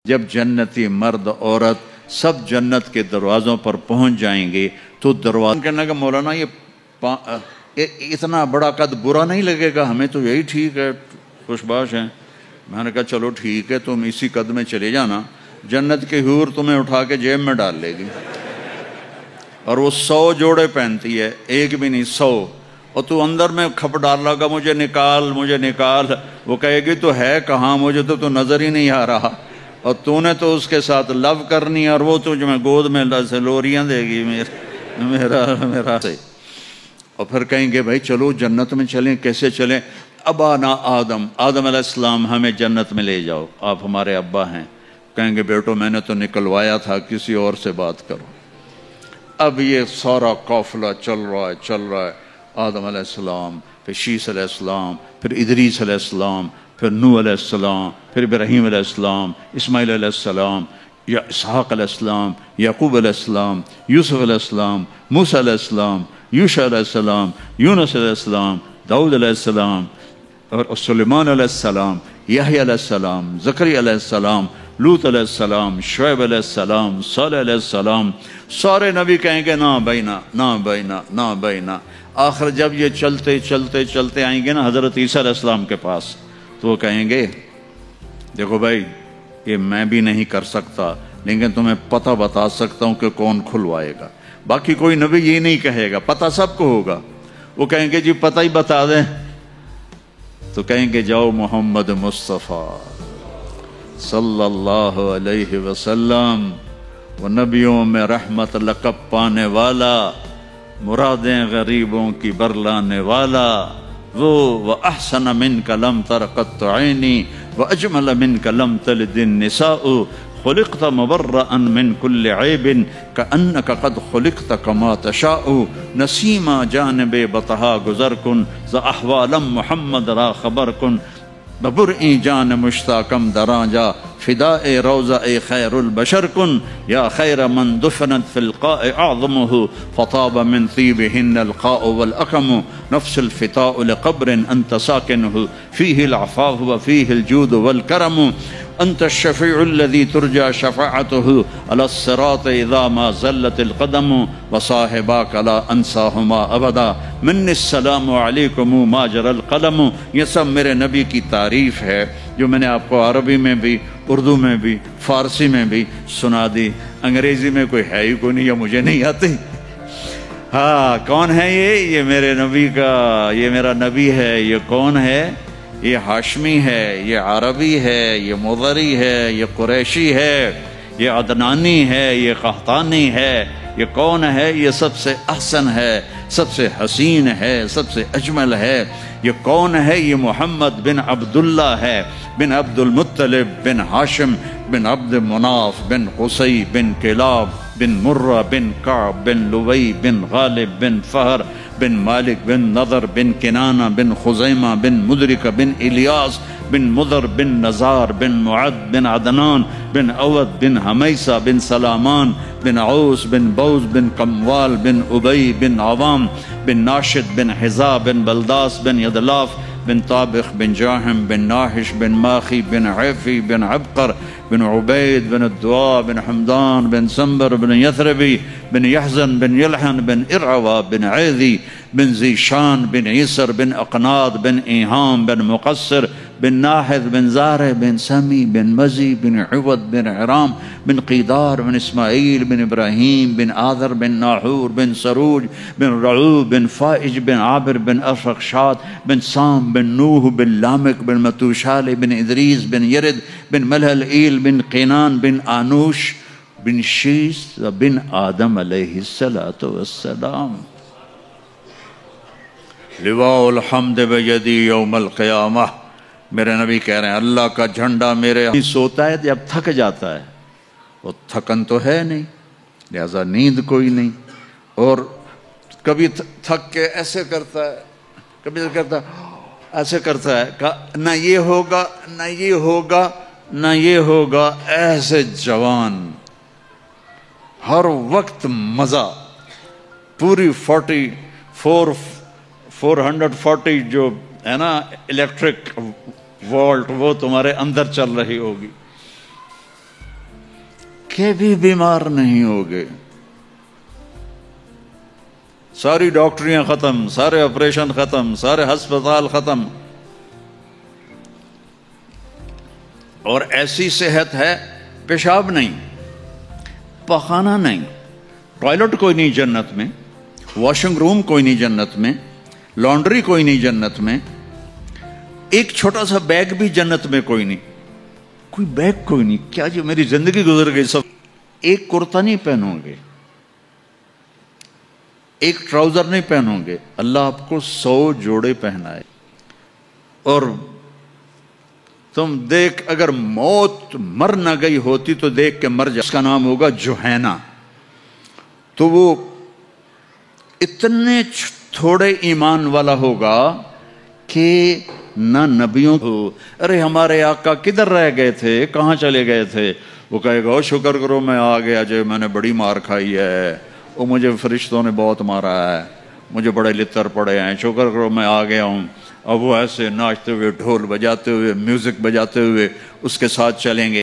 جب جنتی مرد عورت سب جنت کے دروازوں پر پہنچ جائیں گے تو دروازہ کہنے کا مولانا یہ اتنا بڑا قد برا نہیں لگے گا، ہمیں تو یہی ٹھیک ہے، خوش باش ہیں۔ میں نے کہا چلو ٹھیک ہے، تم اسی قد میں چلے جانا، جنت کی حور تمہیں اٹھا کے جیب میں ڈال لے گی، اور وہ 100 جوڑے پہنتی ہے، ایک بھی نہیں 100، اور تو اندر میں کھپ ڈال لگا مجھے نکال مجھے نکال، وہ کہے گی تو ہے کہاں، مجھے تو نظر ہی نہیں آ رہا، اور تو نے تو اس کے ساتھ لو کرنی، اور وہ تو جو میں گود میں سے لوریاں دے گی میرا سے۔ اور پھر کہیں گے بھائی چلو جنت میں چلیں، کیسے چلیں؟ ابانا آدم علیہ السلام ہمیں جنت میں لے جاؤ، آپ ہمارے ابا ہیں۔ کہیں گے بیٹو میں نے تو نکلوایا تھا، کسی اور سے بات کرو۔ اب یہ سارا قافلہ چل رہا ہے، آدم علیہ السلام، پھر شیس علیہ السلام، پھر ادریس علیہ السلام، پھر نوح علیہ السلام، پھر ابراہیم علیہ السلام، اسماعیل علیہ السلام، یا اسحاق علیہ السلام، یعقوب علیہ السلام، یوسف علیہ السلام، موسیٰ علیہ السلام، یوشع علیہ السلام، یونس علیہ السلام، داؤد علیہ السلام، اور سلیمان علیہ السلام، یحییٰ علیہ السلام، زکریا علیہ السلام، لوط علیہ السلام، شعیب علیہ السلام، صالح علیہ السلام، سارے نبی کہیں گے نا بینا نا بینا نا بینا۔ آخر جب یہ چلتے چلتے چلتے آئیں گے نا حضرت عیسیٰ علیہ السلام کے پاس، تو وہ کہیں گے دیکھو بھائی یہ میں بھی نہیں کر سکتا، لیکن تمہیں پتہ بتا سکتا ہوں کہ کون کھلوائے گا۔ باقی کوئی نبی یہ نہیں کہے گا، پتہ سب کو ہوگا۔ وہ کہیں گے جی پتہ ہی بتا دیں، تو کہیں گے جاؤ محمد مصطفیٰ صلی اللہ علیہ وسلم، وہ نبیوں میں رحمت لقب پانے والا، مرادیں غریبوں کی برلانے والا، وہ وَأَحْسَنَ مِنْكَ لَمْ تَرَ قَطُّ عَيْنِي وَأَجْمَلَ مِنْكَ لَمْ تَلِدِ النِّسَاءُ خُلِقْتَ مُبَرَّأً مِنْ كُلِّ عَيْبٍ كَأَنَّكَ قَدْ خُلِقْتَ كَمَا تَشَاءُ نسیما جانب بطہا گزر کن ز احوالم محمد را خبر کن ببرئی جان مشتاقم دراں جا فداء روضہ خیر البشر کن یا خیر من دفنت فی القاء اعظمہ فطاب من طیبہن القاء والاقم نفس الفتاء لقبر انت ساکنہ فیہ العفاف وفیہ الجود والکرم انت الشفیع الذی ترجى شفاعته على الصراط اذا ما زلت القدم وصاحباک لا انساہما ابدا من السلام علیکم ما جرى القلم۔ یہ سب میرے نبی کی تعریف ہے جو میں نے آپ کو عربی میں بھی، اردو میں بھی، فارسی میں بھی سنا دی۔ انگریزی میں کوئی ہے ہی کوئی نہیں، یا مجھے نہیں آتی۔ ہاں کون ہے یہ میرے نبی کا، یہ میرا نبی ہے۔ یہ کون ہے؟ یہ ہاشمی ہے، یہ عربی ہے، یہ مضری ہے، یہ قریشی ہے، یہ عدنانی ہے، یہ قحطانی ہے۔ یہ کون ہے؟ یہ سب سے احسن ہے، سب سے حسین ہے، سب سے اجمل ہے۔ یہ کون ہے؟ یہ محمد بن عبداللہ ہے، بن عبد المطلب، بن ہاشم، بن عبد مناف، بن قصی، بن کلاب، بن مرہ، بن کعب، بن لوی، بن غالب، بن فہر، بن مالک، بن نضر، بن کنانہ، بن خزیمہ، بن مدرکہ، بن الیاس، بن مضر، بن نزار، بن معد، بن عدنان، بن عود، بن حمیسہ، بن سلامان، بن عوس، بن بوز، بن قموال، بن ابی، بن عوام، بن ناشد، بن حزا، بن بلداس، بن یدلاف، بن طابخ، بن جاہم، بن ناحش، بن ماخی، بن عیفی، بن عبقر، بن عبید، بن الدعاء، بن حمدان، بن سنبر، بن یثربی، بن یحزن، بن یلحن، بن ارعوا، بن عیدی، بن ذیشان، بن عیسر، بن اقناد، بن ایہام، بن مقصر، بن ناحد، بن زارع، بن سمی، بن مزی، بن عود، بن عرام، بن قیدار، بن اسماعیل، بن ابراہیم، بن آذر، بن ناحور، بن سروج، بن رعوب، بن فائج، بن عابر، بن ارفخشاد، بن سام، بن نوح، بن لامک، بن متوشال، بن ادریس، بن یرد، بن ملہلئیل، بن قینان، بن آنوش، بن شیس، بن آدم علیہ السلام۔ لواء الحمد بیدی یوم القیامہ۔ میرے نبی کہہ رہے ہیں اللہ کا جھنڈا میرے سوتا ہے جب تھک جاتا ہے، وہ تھکن تو ہے نہیں، لہذا نیند کوئی نہیں، اور کبھی تھک کے ایسے کرتا ہے، کبھی کرتا ایسے کرتا ہے، نہ یہ ہوگا نہ یہ ہوگا نہ یہ ہوگا، ایسے جوان، ہر وقت مزہ، پوری 440 جو ہے نا الیکٹرک وولٹ وہ تمہارے اندر چل رہی ہوگی۔ کے بھی بیمار نہیں ہوگے. ساری ڈاکٹریاں ختم، سارے آپریشن ختم، سارے ہسپتال ختم، اور ایسی صحت ہے پیشاب نہیں، پخانہ نہیں، ٹوائلٹ کوئی نہیں جنت میں، واشنگ روم کوئی نہیں جنت میں، لانڈری کوئی نہیں جنت میں، ایک چھوٹا سا بیگ بھی جنت میں کوئی نہیں، کوئی بیگ کوئی نہیں. کیا جو میری زندگی گزر گئی. سب ایک کرتا نہیں پہنو گے، ایک ٹراؤزر نہیں پہنو گے، اللہ آپ کو 100 جوڑے پہنائے. اور تم دیکھ، اگر موت مر نہ گئی ہوتی تو دیکھ کے مر جا. اس کا نام ہوگا جوہینا. تو وہ اتنے تھوڑے ایمان والا ہوگا کہ نہ نبیوں کو، ارے ہمارے آقا کدھر رہ گئے تھے، کہاں چلے گئے تھے؟ وہ کہے گا شکر کرو میں آ گیا جو میں نے بڑی مار کھائی ہے، وہ مجھے فرشتوں نے بہت مارا ہے، مجھے بڑے لتر پڑے ہیں، شکر کرو میں آ گیا ہوں. اب وہ ایسے ناچتے ہوئے، ڈھول بجاتے ہوئے، میوزک بجاتے ہوئے اس کے ساتھ چلیں گے.